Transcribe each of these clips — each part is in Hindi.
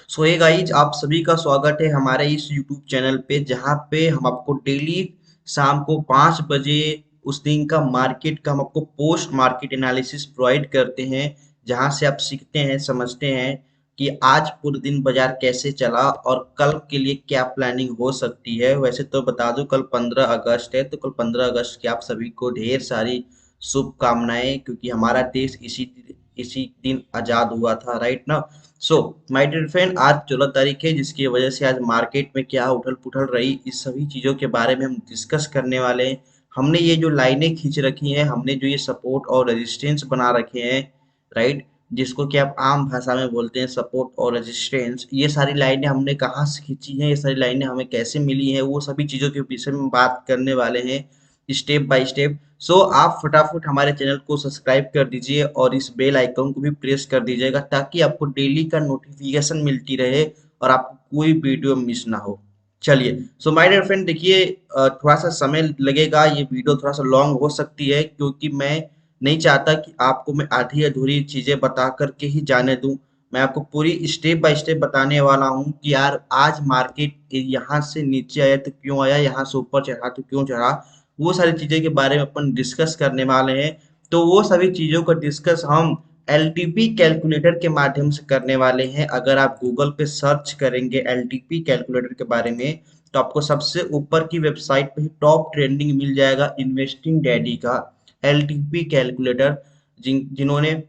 सो हे गाइज, आप सभी का स्वागत है हमारे इस यूट्यूब चैनल पे, जहाँ पे हम आपको डेली शाम को 5 बजे उस दिन का मार्केट का हम आपको पोस्ट मार्केट एनालिसिस प्रोवाइड करते हैं। जहाँ से आप सीखते हैं, समझते हैं कि आज पूरे दिन बाजार कैसे चला और कल के लिए क्या प्लानिंग हो सकती है। वैसे तो बता दूं, कल 15 अगस्त है, तो कल 15 अगस्त की आप सभी को ढेर सारी शुभकामनाएं, क्योंकि हमारा देश इसी इसी दिन आजाद हुआ था, राइट ना। सो माय डियर फ्रेंड, आज 16 तारीख है, जिसकी वजह से आज मार्केट में क्या उठल पुठल रही, इस सभी चीजों के बारे में हम डिस्कस करने वाले हैं। हमने ये जो लाइनें खींच रखी हैं, हमने जो ये सपोर्ट और रेजिस्टेंस बना रखे हैं, राइट, जिसको कि आप आम भाषा में बोलते हैं सपोर्ट और रेजिस्टेंस, ये सारी लाइनें हमने कहाँ से खींची हैं, ये सारी लाइनें हमें कैसे मिली हैं, वो सभी चीजों के विषय में बात करने वाले हैं स्टेप बाय स्टेप। सो आप फटाफट हमारे चैनल को सब्सक्राइब कर दीजिए और इस बेल आइकन को भी प्रेस कर दीजिएगा, ताकि आपको डेली का नोटिफिकेशन मिलती रहे और आपको कोई वीडियो मिस ना हो। चलिए, सो माय डियर फ्रेंड, देखिए, थोड़ा सा समय लगेगा, ये वीडियो थोड़ा सा लॉन्ग हो सकती है, क्योंकि मैं नहीं चाहता कि आपको मैं आधी अधूरी चीजें बता करके ही जाने दूं। मैं आपको पूरी स्टेप बाय स्टेप बताने वाला हूं कि यार आज मार्केट यहाँ से नीचे आया तो क्यों आया, यहाँ से ऊपर चढ़ा तो क्यों चढ़ा। वो सारी चीजें के बारे में अपन डिस्कस करने वाले हैं। तो वो सभी चीजों का डिस्कस हम एलटीपी कैलकुलेटर के माध्यम से करने वाले हैं। अगर आप गूगल पे सर्च करेंगे एलटीपी कैलकुलेटर के बारे में, तो आपको सबसे ऊपर की वेबसाइट पे ही टॉप ट्रेंडिंग मिल जाएगा इन्वेस्टिंग डैडी का एलटीपी कैलकुलेटर, जिन्होंने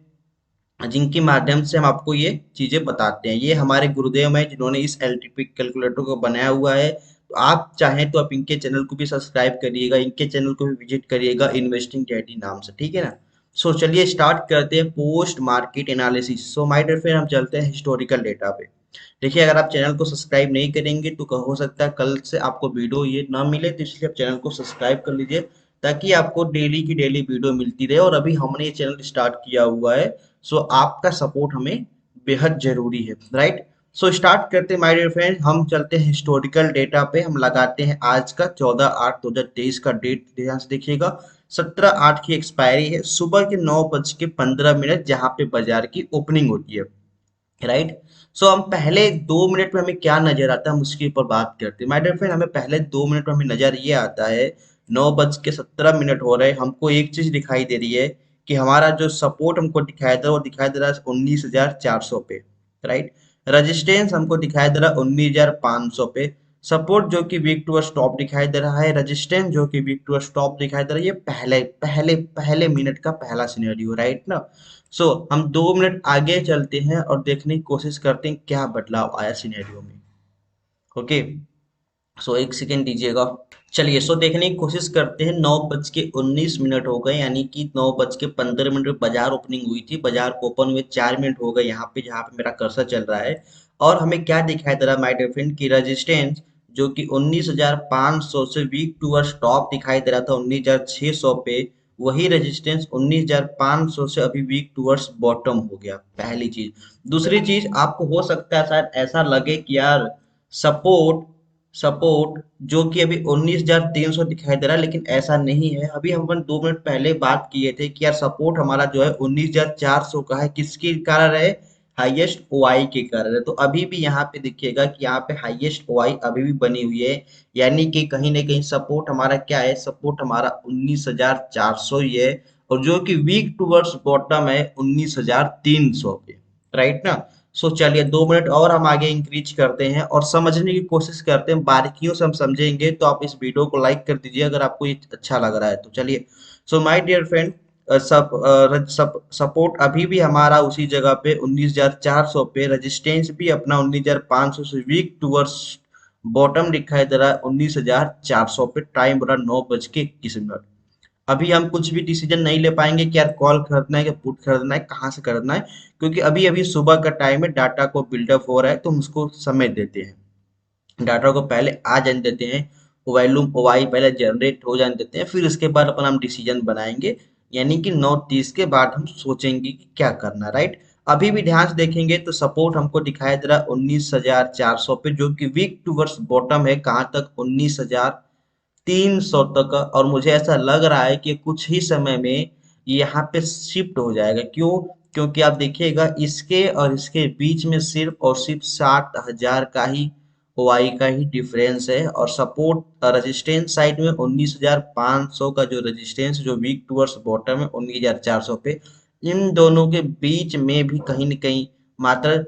जिनके माध्यम से हम आपको ये चीजें बताते हैं। ये हमारे गुरुदेव हैं जिन्होंने इस एलटीपी कैलकुलेटर को बनाया हुआ है। तो आप चाहें तो आप इनके चैनल को भी सब्सक्राइब करिएगा, इनके चैनल को भी विजिट करिएगा इन्वेस्टिंग डैडी नाम से, ठीक है ना। सो चलिए स्टार्ट करते हैं post market analysis. So my dear friend, हम चलते हैं हिस्टोरिकल डेटा पे। देखिए, अगर आप चैनल को सब्सक्राइब नहीं करेंगे तो हो सकता है कल से आपको वीडियो ये ना मिले, तो इसलिए आप चैनल को सब्सक्राइब कर लीजिए, ताकि आपको डेली की डेली वीडियो मिलती रहे। और अभी हमने ये चैनल स्टार्ट किया हुआ है, सो आपका सपोर्ट हमें बेहद जरूरी है, राइट। सो स्टार्ट करते हैं माय डियर फ्रेंड, हम चलते हैं हिस्टोरिकल डेटा पे। हम लगाते हैं आज का 14/8/2023 का डेट, ध्यान से देखिएगा। 17/8 की एक्सपायरी है, सुबह के 9:15 जहां पे बाजार की ओपनिंग होती है, राइट। सो हम पहले 2 मिनट में हमें क्या नजर आता है, हम उसके ऊपर बात करते हैं। माय डियर फ्रेंड, हमें पहले 2 मिनट में हमें नजर ये आता है, 9:17 हो रहे हैं, हमको एक चीज दिखाई दे रही है कि हमारा जो सपोर्ट हमको दिखाई दे रहा है, वो दिखाई दे रहा है 19,400 पे, राइट। रजिस्टेंस हमको दिखाई दे रहा है 19,500 पे। सपोर्ट जो कि वीक टू स्टॉप दिखाई दे रहा है, रजिस्टेंस जो कि वीक टू स्टॉप दिखाई दे रहा है। ये पहले पहले पहले मिनट का पहला सिनेरियो, राइट ना। सो हम 2 मिनट आगे चलते हैं और देखने की कोशिश करते हैं क्या बदलाव आया सिनेरियो में। ओके, सो एक सेकेंड दीजिएगा। चलिए, सो देखने की कोशिश करते हैं। 9:19 हो गए, यानी कि 9:15 में बाजार ओपनिंग हुई थी। बाजार को ओपन हुए 4 मिनट हो गए यहाँ पे, जहाँ पे मेरा कर्सर चल रहा है। और हमें क्या दिखाई दे रहा है माय डियर फ्रेंड, की रेजिस्टेंस जो कि 19,500 से वीक टूवर्ड्स टॉप दिखाई दे रहा था 19,600 पे, वही रेजिस्टेंस 19,500 से अभी वीक टूवर्ड्स बॉटम हो गया, पहली चीज। दूसरी चीज, आपको हो सकता है शायद ऐसा लगे कि यार सपोर्ट सपोर्ट जो कि अभी 19,300 दिखाई दे रहा है, लेकिन ऐसा नहीं है। अभी हम अपन 2 मिनट पहले बात किए थे कि यार सपोर्ट हमारा जो है 19,400 का है, किसके कारण है, हाईएस्ट ओआई के कारण है। तो अभी भी यहाँ पे देखिएगा कि यहाँ पे हाईएस्ट ओआई अभी भी बनी हुई है, यानी कि कहीं ना कहीं सपोर्ट हमारा क्या है, सपोर्ट हमारा 19,400 ही है। और जो कि वीक टूवर्ड्स बॉटम है 19,300 पे, राइट ना। सो चलिए 2 मिनट और हम आगे इंक्रीज करते हैं और समझने की कोशिश करते हैं, बारीकियों से हम समझेंगे। तो आप इस वीडियो को लाइक कर दीजिए अगर आपको ये अच्छा लग रहा है तो। चलिए, so my dear friend, support अभी भी हमारा उसी जगह पे 19,400 पे, रेजिस्टेंस भी अपना 19,500 से वीक टूवर्ड्स बॉटम दिखाई दे रहा है 19,400 पे। टाइम बोला 9:21। अभी हम कुछ भी डिसीजन नहीं ले पाएंगे कि यार कॉल खरीदना है कि पुट खरीदना है, कहाँ से खरीदना है, क्योंकि अभी अभी सुबह का टाइम है, डाटा को बिल्डअप हो रहा है, तो हम उसको समय देते हैं। डाटा को पहले आ जाने देते हैं, वॉल्यूम ओवाई पहले जनरेट हो जाने देते हैं, फिर उसके बाद अपन हम डिसीजन बनाएंगे। यानी कि 9:30 के बाद हम सोचेंगे कि क्या करना, राइट। अभी भी ध्यान से देखेंगे तो सपोर्ट हमको दिखाई दे रहा है 19,400 पे, जो कि वीक टूवर्ड्स बॉटम है, कहाँ तक, 19,300 तक। और मुझे ऐसा लग रहा है कि कुछ ही समय में यहाँ पे शिफ्ट हो जाएगा। क्यों? क्योंकि आप देखिएगा इसके और इसके बीच में सिर्फ और सिर्फ 60,000 का ही ओआई का ही डिफरेंस है, और सपोर्ट रेजिस्टेंस साइड में 19,500 का जो रेजिस्टेंस जो वीक टूवर्ड्स बॉटम है 19,400 पे, इन दोनों के बीच में भी कहीं न कहीं मात्र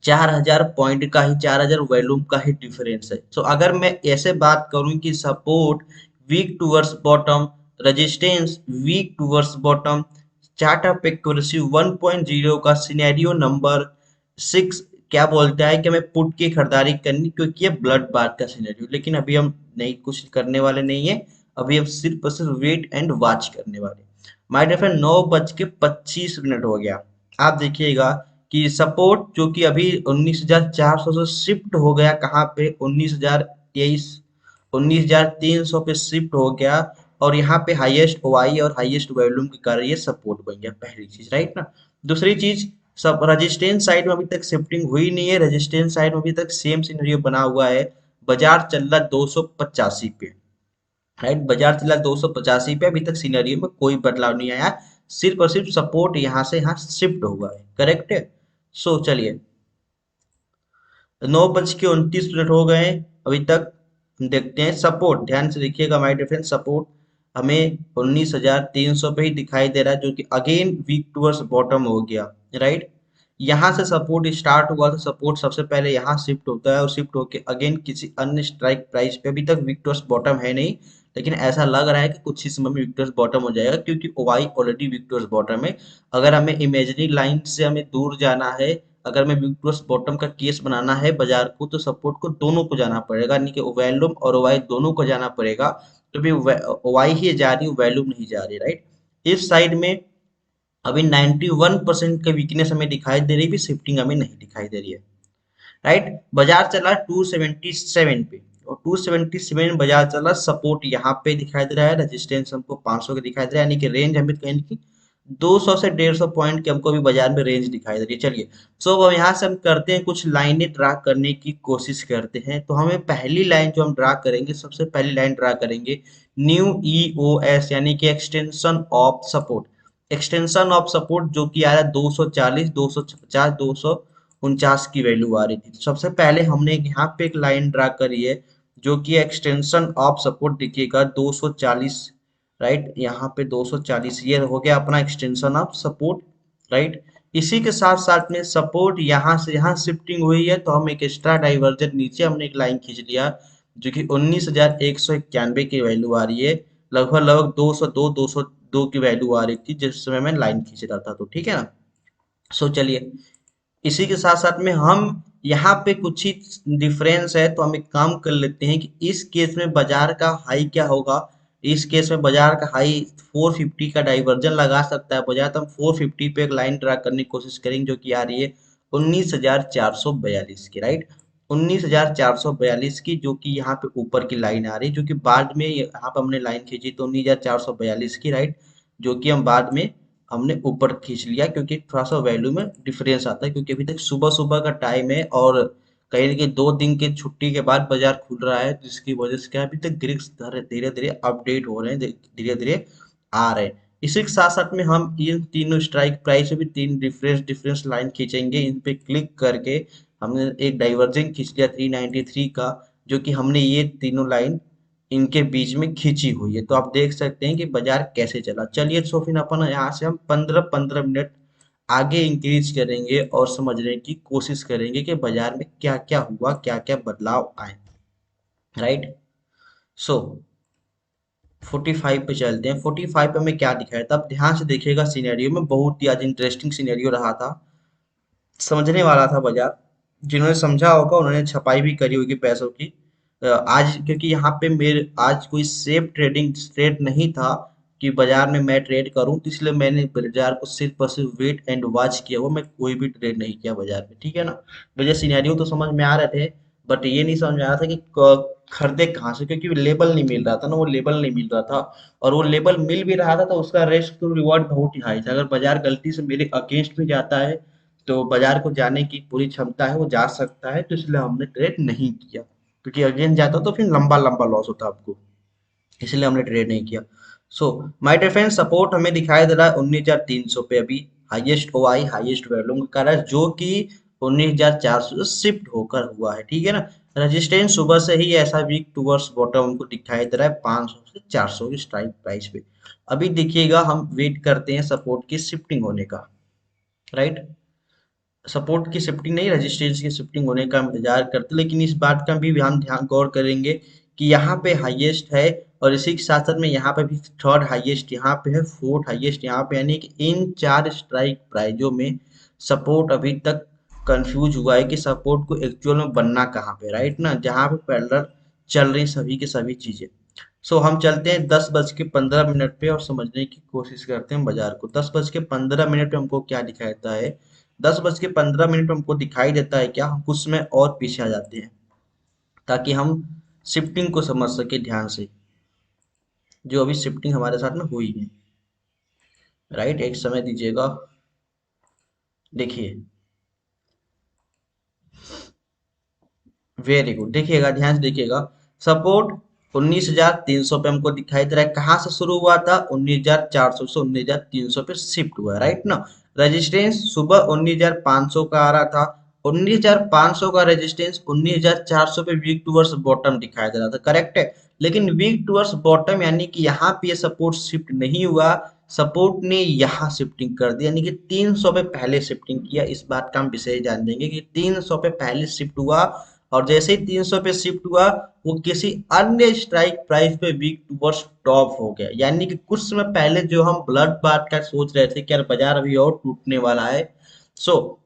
4,000 पॉइंट का ही, 4,000 वॉल्यूम का ही डिफरेंस है। सो अगर मैं ऐसे बात करूं कि support week towards bottom, resistance week towards bottom, chart of accuracy 1.0 का सिनेरियो नंबर 6 क्या बोलता है कि हमें पुट की खरीदारी करनी, क्योंकि ये ब्लड बाथ का सिनेरियो। लेकिन अभी हम नहीं कुछ करने वाले नहीं है, अभी हम सिर्फ और सिर्फ वेट एंड वॉच करने वाले। माय डियर फ्रेंड, 9:25 हो गया। आप देखिएगा कि सपोर्ट जो कि अभी 19,400 से शिफ्ट हो गया कहाँ पे, 19,023 19,300 पे शिफ्ट हो गया, और यहाँ पे हाईएस्ट ओआई और हाईएस्ट वॉल्यूम के कारण ये सपोर्ट बन गया, पहली चीज, राइट ना। दूसरी चीज, सब रेजिस्टेंस साइड में अभी तक शिफ्टिंग हुई नहीं है, रेजिस्टेंस साइड में अभी तक सेम सिनेरियो बना हुआ है। बाजार चल रहा 285 पे, राइट, बाजार चला 285 पे, अभी तक सिनेरियो में कोई बदलाव नहीं आया, सिर्फ और सिर्फ सपोर्ट यहाँ से यहाँ शिफ्ट हुआ है, करेक्ट है। सो चलिए, 9:29 हो गए अभी तक। हम देखते हैं सपोर्ट, ध्यान से देखिएगा माय डियर फ्रेंड, सपोर्ट हमें 19,300 पे ही दिखाई दे रहा है, जो कि अगेन वीक टूवर्ड्स बॉटम हो गया, राइट। यहाँ से सपोर्ट स्टार्ट हुआ, तो सपोर्ट सबसे पहले यहाँ शिफ्ट होता है, और शिफ्ट होके अगेन किसी अन्य स्ट्राइक प्राइस पे, अभी तक वीक टूवर्ड्स बॉटम है नहीं, लेकिन ऐसा लग रहा है कि कुछ ही समय में वीक टूवर्ड्स बॉटम हो जाएगा, क्योंकि ओवाई ऑलरेडी वीक टूवर्ड्स बॉटम है। अगर हमें इमेजिनरी लाइन से हमें दूर जाना है, अगर मैं वीक टूवर्ड्स बॉटम का केस बनाना है बाजार को, तो सपोर्ट को दोनों को जाना पड़ेगा, यानी कि वॉल्यूम और ओवाई दोनों को जाना पड़ेगा। तो भी ओवाई ही जा रही, वॉल्यूम नहीं जा रही, राइट। इस साइड में अभी 91% का वीकनेस हमें दिखाई दे रही है, भी शिफ्टिंग हमें नहीं दिखाई दे रही है, राइट। बाजार चला 277 पे, और 277 बाजार चला, सपोर्ट यहाँ पे दिखाई दे रहा है, रेजिस्टेंस हमको 500 का दिखाई दे रहा है, यानी कि रेंज हमें कहीं की 200 से 150 पॉइंट की हमको भी बाजार में रेंज दिखाई दे रही है। चलिए, सो अब यहाँ से हम करते हैं, कुछ लाइनें ड्रा करने की कोशिश करते हैं। तो हमें पहली लाइन जो हम ड्रा करेंगे, सबसे पहली लाइन ड्रा करेंगे न्यू EOS, यानी कि extension of support. Extension of support जो कि आ रहा है 240, 250, 249 की वैल्यू आ रही थी। तो सबसे पहले हमने यहाँ पे एक लाइन ड्रा करी है, जो कि एक्सटेंशन ऑफ सपोर्ट दिखेगा 240, राइट। यहाँ पे 240 ये हो गया अपना एक्सटेंशन ऑफ सपोर्ट, राइट। इसी के साथ साथ में सपोर्ट यहाँ से यहाँ शिफ्टिंग हुई है, तो हम एक एक्स्ट्रा डाइवर्जन नीचे हमने एक लाइन खींच लिया, जो कि 19,191 की वैल्यू आ रही है, लगभग लगभग 202 की वैल्यू आ रही थी जिस समय मैं लाइन खींच रहा था। तो ठीक है ना। सो चलिए, इसी के साथ साथ में हम यहाँ पे कुछ ही डिफरेंस है, तो हम एक काम कर लेते हैं कि इस केस में बाजार का हाई क्या होगा। इस केस में बाजार का हाई 450 का डाइवर्जन लगा सकता है बाजार, तो हम 450 पे एक लाइन ड्रा करने की कोशिश करेंगे, जो कि आ रही है 19,442 की, राइट। 19,442 की, जो कि यहाँ पे ऊपर की लाइन आ रही है, जो कि बाद में यहाँ पे हमने लाइन खींची तो 19,442 की, राइट, जो कि हम बाद में हमने ऊपर खींच लिया, क्योंकि थोड़ा सा वैल्यू में डिफरेंस आता है, क्योंकि अभी तक सुबह सुबह का टाइम है, और कहीं ना कहीं 2 दिन की छुट्टी के बाद बाजार खुल रहा है, जिसकी वजह से क्या अभी तक ग्रिक्स धीरे धीरे अपडेट हो रहे हैं, धीरे धीरे आ रहे हैं। इसी के साथ साथ में हम इन तीनों स्ट्राइक प्राइस में भी 3 डिफरेंस डिफरेंस लाइन खींचेंगे। इन पे क्लिक करके हमने एक डाइवर्जिंग खींच लिया 393 का, जो कि हमने ये तीनों लाइन इनके बीच में खींची हुई है। तो आप देख सकते हैं कि बाजार कैसे चला। चलिए, तो फिर अपन यहाँ से हम 15-15 मिनट आगे इंक्रीज करेंगे और समझने की कोशिश करेंगे कि बाजार में क्या क्या हुआ, क्या क्या बदलाव आए, राइट। सो 45 पे चलते हैं। 45 पे हमें क्या दिखाया था, अब ध्यान से देखिएगा, सिनेरियो में बहुत ही आज इंटरेस्टिंग सिनेरियो रहा था, समझने वाला था बाजार। जिन्होंने समझा होगा उन्होंने छपाई भी करी होगी पैसों की। आज क्योंकि यहाँ पे मेरे आज कोई सेफ ट्रेडिंग ट्रेड नहीं था कि बाजार में मैं ट्रेड करूं, तो इसलिए मैंने बाजार को सिर्फ और सिर्फ वेट एंड वॉच किया हुआ, मैं कोई भी ट्रेड नहीं किया बाजार में, ठीक है ना। मुझे सिनेरियो तो समझ में आ रहे थे, बट ये नहीं समझ में आ रहा था कि खरीदे कहाँ से, क्योंकि लेबल नहीं मिल रहा था ना, वो लेबल नहीं मिल रहा था, और वो लेबल मिल भी रहा था तो उसका रिस्क टू रिवॉर्ड बहुत ही हाई था। अगर बाजार गलती से मेरे अगेंस्ट में जाता है, तो बाजार को जाने की पूरी क्षमता है, वो जा सकता है, तो इसलिए हमने ट्रेड नहीं किया, क्योंकि अगेंस्ट जाता तो फिर लंबा लंबा लॉस होता आपको, इसलिए हमने ट्रेड नहीं किया। So my dear friend, support हमें दिखाई दे रहा है 19,300 पे अभी, हाईएस्ट ओआई हाईएस्ट वैल्यू का रहा है जो कि 19,400 से शिफ्ट होकर हुआ है, ठीक है ना। रेजिस्टेंस सुबह से ही ऐसा वीक टूवर्ड्स बॉटम हमको दिखाई दे रहा है 500 से 400 की स्ट्राइक प्राइस पे। अभी देखिएगा हम वेट करते हैं सपोर्ट की शिफ्टिंग होने का, राइट। सपोर्ट की शिफ्टिंग नहीं, रेजिस्टेंस की शिफ्टिंग होने का हम इंतजार करते हैं, लेकिन इस बात का भी हम ध्यान गौर करेंगे कि यहाँ पे हाईएस्ट है और इसी के साथ साथ में यहाँ पे भी थर्ड हाईएस्ट यहाँ पे है, फोर्थ हाईएस्ट यहाँ पे, यानी कि इन चार स्ट्राइक प्राइजों में सपोर्ट अभी तक कंफ्यूज हुआ है कि सपोर्ट को एक्चुअल में बनना कहाँ पे, राइट ना, जहाँ पे पैरेलल चल रही सभी की सभी चीजें। सो हम चलते हैं 10:15 पे और समझने की कोशिश करते हैं बाजार को। 10:15 पे हमको क्या दिखाई देता है, 10:15 पे हमको दिखाई देता है क्या, हम कुछ समय और पीछे आ जाते हैं ताकि हम शिफ्टिंग को समझ सके ध्यान से, जो अभी शिफ्टिंग हमारे साथ में हुई है, राइट। एक समय दीजिएगा, देखिए वेरी गुड, देखिएगा ध्यान से देखिएगा। सपोर्ट 19,300 पे हमको दिखाई दे रहा है, कहाँ से शुरू हुआ था, 19,400 से 19,300 पे शिफ्ट हुआ है, राइट ना। रेजिस्टेंस सुबह 19,500 का आ रहा था, 19,500 का रेजिस्टेंस 19,400 पे वीक टूवर्ड्स बॉटम दिखाई दे रहा था, करेक्ट है। लेकिन वीक टूवर्ड्स बॉटम यानी कि यहाँ पे ये सपोर्ट शिफ्ट नहीं हुआ, सपोर्ट ने यहाँ शिफ्टिंग कर दी, यानी कि 300 पे पहले शिफ्टिंग किया। इस बात का हम विषय जान देंगे कि 300 पे पहले शिफ्ट हुआ और जैसे ही 300 पे शिफ्ट हुआ वो किसी अन्य स्ट्राइक प्राइस पे वीक टूवर्ड्स टॉप हो गया, यानी कि कुछ समय पहले जो हम ब्लड बाथ का सोच रहे थे कि यार बाजार अभी और टूटने वाला है, सो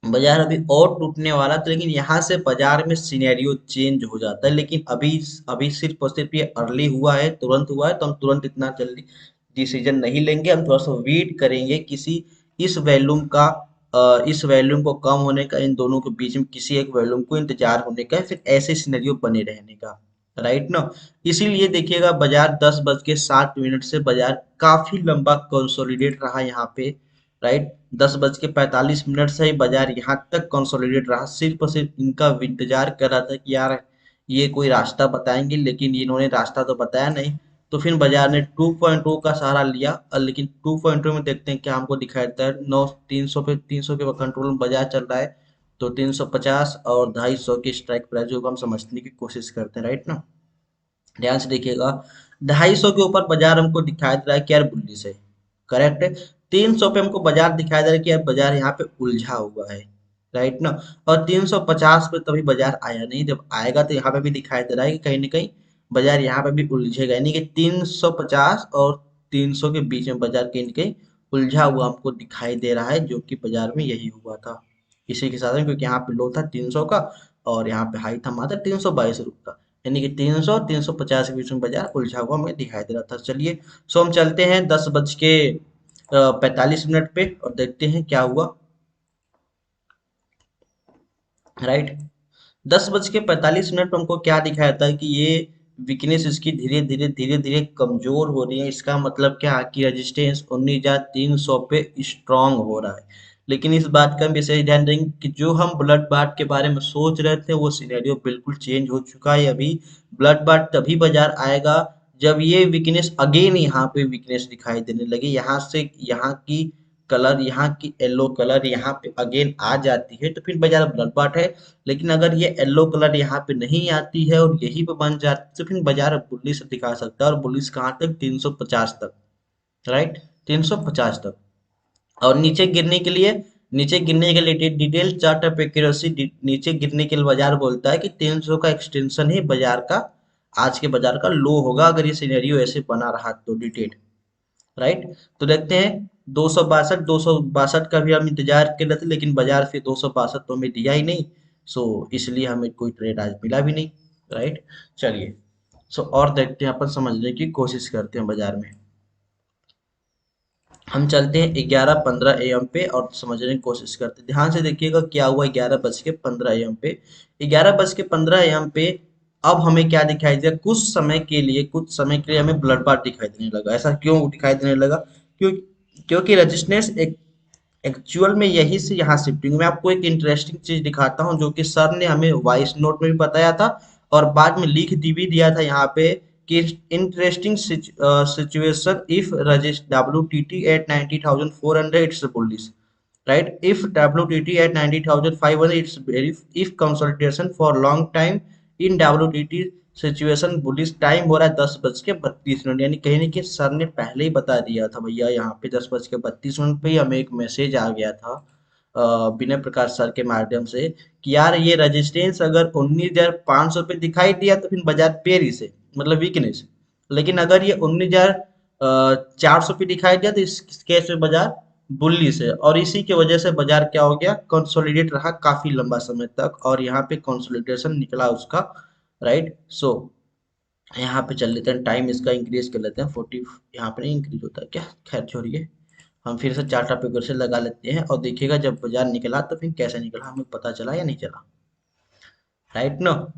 बाजार अभी और टूटने वाला था, लेकिन यहाँ से बाजार में सिनेरियो चेंज हो जाता है। लेकिन अभी अभी सिर्फ और सिर्फ ये अर्ली हुआ है, तुरंत हुआ है, तो हम तुरंत इतना जल्दी डिसीजन नहीं लेंगे, हम थोड़ा सा वेट करेंगे किसी इस वैल्यूम का, इस वैल्यूम को कम होने का, इन दोनों के बीच में किसी एक वैल्यूम को इंतजार होने का, फिर ऐसे सिनेरियो बने रहने का, राइट ना। इसीलिए देखिएगा बाजार 10:07 से बाजार काफी लंबा कंसोलिडेट रहा यहाँ पे, राइट। 10:45 से ही बाजार यहाँ तक कंसोलिडेट रहा, सिर्फ और सिर्फ इनका इंतजार कर रहा था कि यार ये कोई रास्ता बताएंगे, लेकिन इन्होंने रास्ता तो बताया नहीं। तो फिर बाजार ने 2.2 का सहारा लिया लेकिन 2.2 में देखते हैं क्या हमको दिखाई देता है, 300 पे 300 के कंट्रोल में बाजार चल रहा है, तो 350 और 250 की स्ट्राइक प्राइस को हम समझने की कोशिश करते हैं, राइट ना। ध्यान से देखिएगा, 250 के ऊपर बाजार हमको दिखाई दे रहा है कि यार बुल्लिश है, करेक्ट है। 300 पे हमको बाजार दिखाई दे रहा है कि यार बाजार यहाँ पे उलझा हुआ है, राइट ना। और 350 पे तभी बाजार आया नहीं, जब आएगा तो यहाँ पे भी दिखाई दे रहा है कि कहीं ना कहीं बाजार यहाँ पे भी उलझेगा, यानी कि 350 और 300 के बीच में बाजार कहीं ना कहीं उलझा हुआ हमको दिखाई दे रहा है, जो कि बाजार में यही हुआ था इसी के साथ में, क्योंकि यहाँ पे लो था 300 का और यहाँ पे हाई था मात्र 322 का, यानी कि 300 350 के बीच में बाजार उलझा हुआ हमें दिखाई दे रहा था। चलिए, सो हम चलते हैं 10:45 पे और देखते हैं क्या हुआ, राइट। 10:45 पे हमको क्या दिखाया था कि ये वीकनेस इसकी धीरे धीरे धीरे धीरे कमजोर हो रही है, इसका मतलब क्या कि रेजिस्टेंस 19,300 पे स्ट्रांग हो रहा है। लेकिन इस बात का विशेष ध्यान देंगे कि जो हम ब्लड बाथ के बारे में सोच रहे थे वो सिनेरियो बिल्कुल चेंज हो चुका है। अभी ब्लड बाथ तभी बाजार आएगा जब ये वीकनेस अगेन यहाँ पे वीकनेस दिखाई देने लगे, यहाँ से यहाँ की कलर, यहाँ की येलो कलर यहाँ पे अगेन आ जाती है तो फिर बाजार ब्लड बाथ है। लेकिन अगर ये येलो कलर यहाँ पे नहीं आती है और यहीं पे बन जाती है तो फिर बाजार बुलिश दिखा सकता है, और बुलिश कहाँ तक, 350 तक, राइट, 350 तक। और नीचे गिरने के लिए डिटेल चार्ट ऑफ एक्यूरेसी, नीचे गिरने के लिए बाजार बोलता है कि 300 का एक्सटेंशन ही बाजार का आज के बाजार का लो होगा अगर ये सिनेरियो ऐसे बना रहा तो, डिटेल, राइट। तो देखते हैं 262 का भी हम इंतजार कर रहे थे, लेकिन बाजार फिर 262 तो हमें दिया ही नहीं, सो इसलिए हमें कोई ट्रेड आज मिला भी नहीं, राइट। चलिए, सो और देखते हैं, अपन समझने की कोशिश करते हैं बाजार में। हम चलते हैं 11:15 AM पे और समझने की कोशिश करते हैं, ध्यान से देखिएगा क्या हुआ 11:15 AM पे। 11:15 AM पे अब हमें क्या दिखाई दिया, कुछ समय के लिए हमें ब्लड बाथ दिखाई देने लगा। ऐसा क्यों दिखाई देने लगा, क्यों, क्योंकि रेजिस्टेंस एक एक्चुअल में यही से यहाँ शिफ्टिंग। मैं आपको एक इंटरेस्टिंग चीज दिखाता हूँ जो कि सर ने हमें वॉइस नोट में भी बताया था और बाद में लिख दी भी दिया था यहाँ पे interesting situation if register WTT at 90,400 it's bullish, right? If WTT at 90,500 it's very, if consolidation for long time in WTT situation bullish time हो रहा है 10:32, यानी कहीं ना कहीं सर ने पहले ही बता दिया था भैया, यहाँ पे 10:32 पे ही हमें एक मैसेज आ गया था विनय प्रकाश सर के माध्यम से कि यार ये रेजिस्टेंस अगर 19,500 पे दिखाई दिया तो फिर बाजार पेरिस है, मतलब वीकनेस। लेकिन अगर ये 19,400 पे दिखाई दिया तो इस केस में बाजार बुल्ली से, और इसी की वजह से बाजार क्या हो गया, कंसोलिडेट रहा काफी लंबा समय तक, और यहाँ पे कंसोलिडेशन निकला उसका, राइट। सो यहाँ पे चल लेते हैं, टाइम इसका इंक्रीज कर लेते हैं 40, यहाँ पे नहीं इंक्रीज होता है क्या, खैर छोड़िए। हम फिर से चार्ट ऑफ फिगर से लगा लेते हैं और देखिएगा जब बाजार निकला तो फिर कैसे निकला, हमें पता चला या नहीं चला, राइट नो।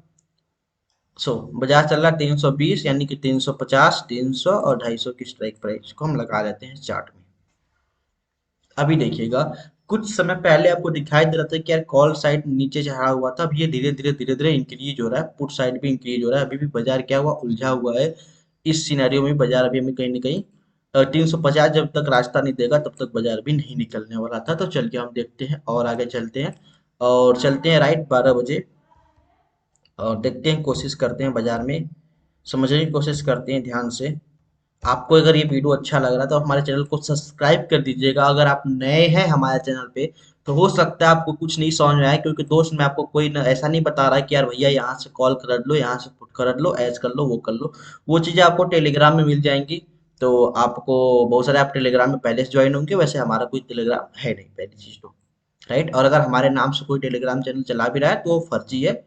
सो बाजार चल रहा 320, यानी कि 350, 300 और 250 की स्ट्राइक प्राइस को हम लगा लेते हैं चार्ट में। अभी देखिएगा, कुछ समय पहले आपको दिखाई दे रहा था कि यार कॉल साइड नीचे चढ़ा हुआ था, अब ये धीरे धीरे इंक्रीज हो रहा है, पुट साइड भी इंक्रीज हो रहा है। अभी भी बाजार क्या हुआ, उलझा हुआ है। इस सिनेरियो में बाजार अभी हमें कहीं ना कहीं 350 जब तक रास्ता नहीं देगा तब तक बाजार भी नहीं निकलने वाला था। तो चलिए हम देखते हैं और आगे चलते हैं, और चलते हैं राइट 12 बजे, और देखते हैं, कोशिश करते हैं बाजार में समझने की कोशिश करते हैं ध्यान से। आपको अगर ये वीडियो अच्छा लग रहा है तो हमारे चैनल को सब्सक्राइब कर दीजिएगा। अगर आप नए हैं हमारे चैनल पे तो हो सकता है आपको कुछ नहीं समझ में आए, क्योंकि दोस्त मैं आपको कोई ऐसा नहीं बता रहा कि यार भैया यहाँ से कॉल कर लो, यहाँ से पुट कर लो, ऐज कर लो, वो कर लो। वो चीज़ें आपको टेलीग्राम में मिल जाएंगी। तो आपको बहुत सारे, आप टेलीग्राम में पहले से ज्वाइन होंगे, वैसे हमारा कोई टेलीग्राम है नहीं पहली चीज़ तो, राइट। और अगर हमारे नाम से कोई टेलीग्राम चैनल चला भी रहा है तो वो फर्जी है,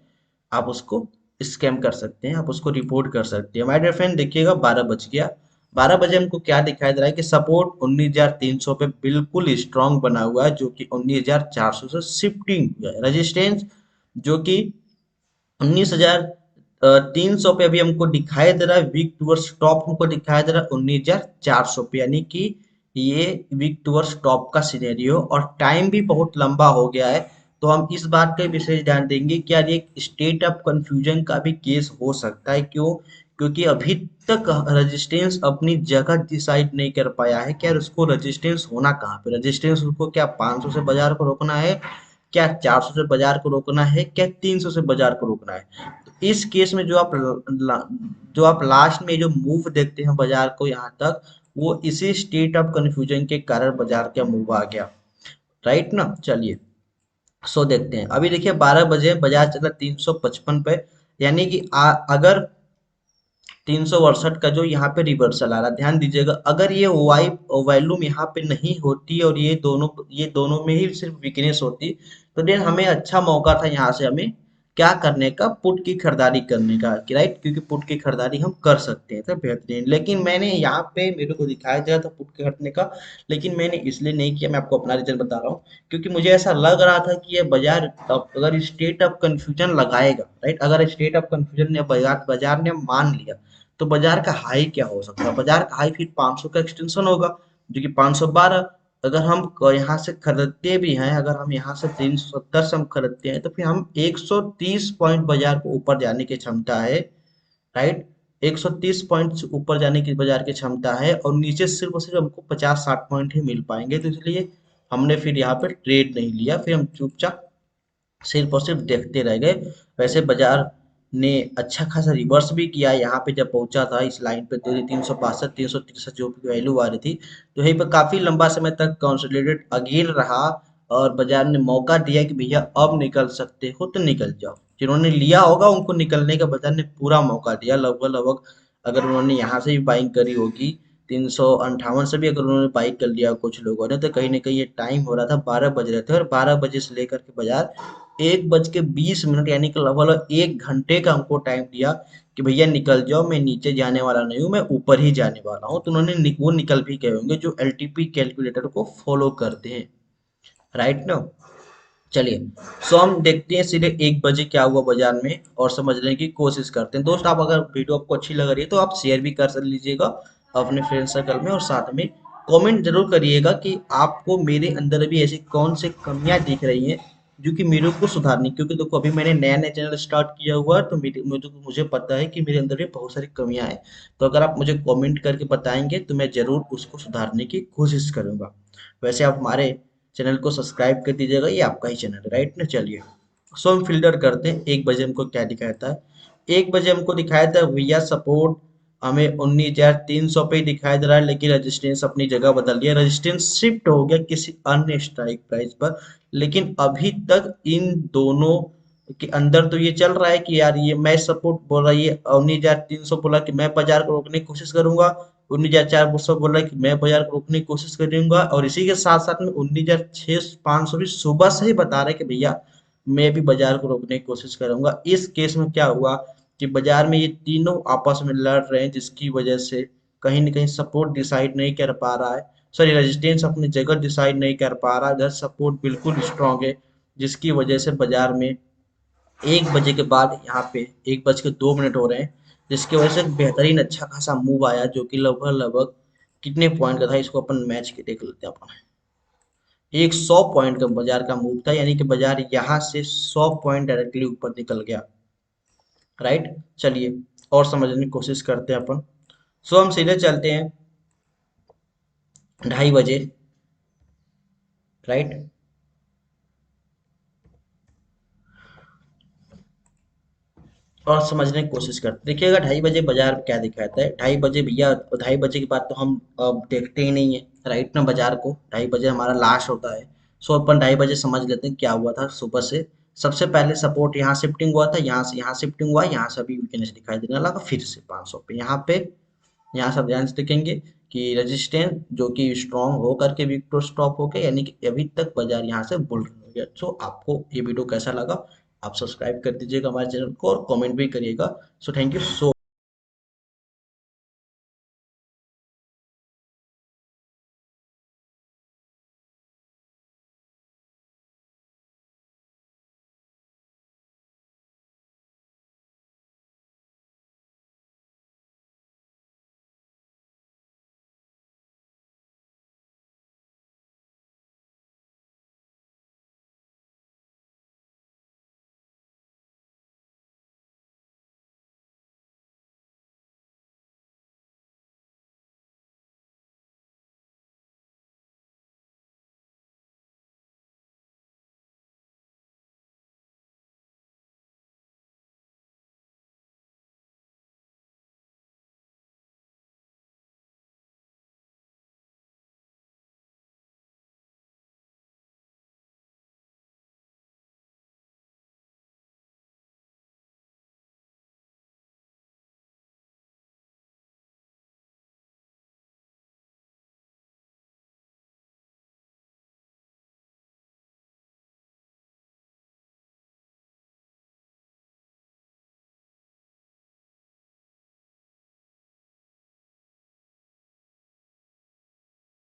आप उसको स्कैम कर सकते हैं, आप उसको रिपोर्ट कर सकते हैं। माय डियर फ्रेंड देखिएगा 12 बज गया, 12 बजे हमको क्या दिखाई दे रहा है कि सपोर्ट 19,300 पे बिल्कुल स्ट्रांग बना हुआ है, जो कि 19,400 से शिफ्टिंग हुआ है। रेजिस्टेंस जो कि 19,300 पे अभी हमको दिखाई दे रहा है, वीक टूवर्ड्स टॉप हमको दिखाई दे रहा है 19,400 पे, यानी कि ये वीक टूवर्ड्स टॉप का सिनेरियो, और टाइम भी बहुत लंबा हो गया है। तो हम इस बात का विशेष ध्यान देंगे कि यार ये स्टेट ऑफ कंफ्यूजन का भी केस हो सकता है। क्यों? क्योंकि अभी तक रेजिस्टेंस अपनी जगह डिसाइड नहीं कर पाया है कि यार उसको रेजिस्टेंस होना कहाँ पे, रेजिस्टेंस उसको क्या 500 से बाजार को रोकना है, क्या 400 से बाजार को रोकना है, क्या 300 से बाजार को रोकना है। तो इस केस में जो आप लास्ट में जो मूव देखते हैं बाजार को यहाँ तक, वो इसी स्टेट ऑफ कंफ्यूजन के कारण बाजार का मूव आ गया, राइट ना। चलिए सो देखते हैं, अभी देखिए 12 बजे बाजार चला 355 पे, यानी कि अगर 362 का जो यहाँ पे रिवर्सल आ रहा है, ध्यान दीजिएगा, अगर ये वाई वॉल्यूम यहाँ पे नहीं होती और ये दोनों में ही सिर्फ वीकनेस होती, तो देन हमें अच्छा मौका था यहाँ से हमें क्या करने का, पुट की खरीदारी करने का, राइट। क्योंकि पुट की खरीदारी हम कर सकते हैं तो बेहतरीन, लेकिन मैंने यहाँ पे मेरे को दिखाया दिया था पुट के खरीदने का, लेकिन मैंने इसलिए नहीं किया, मैं आपको अपना रीजन बता रहा हूँ। क्योंकि मुझे ऐसा लग रहा था कि ये बाजार अगर स्टेट ऑफ कंफ्यूजन लगाएगा, राइट, अगर स्टेट ऑफ कंफ्यूजन ने बाजार ने मान लिया तो बाजार का हाई क्या हो सकता है, बाजार का हाई फिर 500 का एक्सटेंशन होगा, जो कि 512। अगर हम यहाँ से खरीदते भी हैं, अगर हम यहाँ से 370 से हम खरीदते हैं तो फिर हम 130 पॉइंट बाजार को ऊपर जाने की क्षमता है, राइट। 130 पॉइंट ऊपर जाने की बाजार की क्षमता है, और नीचे सिर्फ और सिर्फ हमको 50-60 पॉइंट ही मिल पाएंगे। तो इसलिए हमने फिर यहाँ पे ट्रेड नहीं लिया, फिर हम चुपचाप सिर्फ और सिर्फ देखते रह गए। वैसे बाजार ने अच्छा खासा रिवर्स भी किया, यहाँ पे जब पहुंचा था इस लाइन पे 362, 363 जो भी वैल्यू आ रही थी, तो यहीं पर काफी लंबा समय तक कंसोलिडेट अगेन रहा, और बाजार ने मौका दिया कि भैया अब निकल सकते हो तो निकल जाओ। जिन्होंने लिया होगा उनको निकलने का बाजार ने पूरा मौका दिया, लगभग लगभग अगर उन्होंने यहाँ से भी बाइंग करी होगी 358 से भी अगर उन्होंने बाइक कर लिया कुछ लोगों ने, तो कहीं ना कहीं ये टाइम हो रहा था 12 बज रहे थे, और 12 बजे से लेकर के बाजार 1:20 यानी कि लगभग 1 घंटे का हमको टाइम दिया कि भैया निकल जाओ, मैं नीचे जाने वाला नहीं हूँ, मैं ऊपर ही जाने वाला हूँ। तो उन्होंने वो निकल भी गए होंगे जो एलटीपी कैलकुलेटर को फॉलो करते हैं, राइट ना। चलिए सो हम देखते हैं सीधे 1 बजे क्या हुआ बाजार में, और समझने की कोशिश करते हैं। दोस्त आप अगर वीडियो आपको अच्छी लग रही है तो आप शेयर भी कर लीजिएगा अपने फ्रेंड सर्कल में, और साथ में कमेंट जरूर करिएगा कि आपको मेरे अंदर भी ऐसी कौन सी कमियां दिख रही हैं जो कि मेरे को सुधारनी, क्योंकि देखो अभी मैंने नया नया चैनल स्टार्ट किया हुआ है, तो मुझे पता है कि मेरे अंदर भी बहुत सारी कमियां हैं। तो अगर आप मुझे कमेंट करके बताएंगे तो मैं जरूर उसको सुधारने की कोशिश करूंगा। वैसे आप हमारे चैनल को सब्सक्राइब कर दीजिएगा, ये आपका ही चैनल है, राइट ना। चलिए, सो हम फिल्टर करते हैं 1 बजे हमको क्या दिखाता है। 1 बजे हमको दिखाया था भैया सपोर्ट हमें 19,300 पे ही दिखाई दे रहा है, लेकिन रेजिस्टेंस अपनी जगह बदल लिया, रेजिस्टेंस शिफ्ट हो गया किसी अन्य स्ट्राइक प्राइस पर। लेकिन अभी तक इन दोनों के अंदर तो ये चल रहा है कि यार ये मैं सपोर्ट बोल रहा है, ये 19,300 बोला कि मैं बाजार को रोकने की कोशिश करूंगा, 19,400 बोल रहा है कि मैं बाजार को रोकने की कोशिश करूंगा, और इसी के साथ साथ में 19,500 भी सुबह से ही बता रहे हैं कि भैया मैं भी बाजार को रोकने की कोशिश करूंगा। इस केस में क्या हुआ कि बाजार में ये तीनों आपस में लड़ रहे हैं, जिसकी वजह से कहीं ना कहीं सपोर्ट डिसाइड नहीं कर पा रहा है, सॉरी रेजिस्टेंस अपनी जगह डिसाइड नहीं कर पा रहा है, इधर सपोर्ट बिल्कुल स्ट्रांग है, जिसकी वजह से बाजार में 1 बजे के बाद यहाँ पे 1 बज के 2 मिनट हो रहे हैं, जिसकी वजह से बेहतरीन अच्छा खासा मूव आया, जो कि लगभग लगभग कितने पॉइंट का था, इसको अपन मैच के देख लेते हैं अपन। 100 पॉइंट का बाजार का मूव था, यानी कि बाजार यहाँ से 100 पॉइंट डायरेक्टली ऊपर निकल गया, राइट। चलिए और समझने की कोशिश करते हैं अपन। सो हम सीधे चलते हैं 2:30 बजे, राइट। और समझने की कोशिश करते देखिएगा 2:30 बजे बाजार क्या दिखाता है। 2:30 बजे भैया, 2:30 बजे के बाद तो हम अब देखते ही नहीं है, राइट ना, बाजार को 2:30 बजे हमारा लास्ट होता है। सो अपन 2:30 बजे समझ लेते हैं क्या हुआ था सुबह से। सबसे पहले सपोर्ट यहाँ शिफ्टिंग हुआ था, यहाँ से यहाँ शिफ्टिंग हुआ, यहाँ से अभी वीकनेस दिखाई देने लगा फिर से 500 पे, यहाँ पे यहाँ से आप ध्यान से देखेंगे कि रेजिस्टेंस जो कि स्ट्रांग हो करके वीक टू स्टॉप हो गया, यानी कि अभी तक बाजार यहाँ से बुल रन हो गया। सो आपको ये वीडियो कैसा लगा, आप सब्सक्राइब कर दीजिएगा हमारे चैनल को और कमेंट भी करिएगा। So thank you so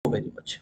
very much.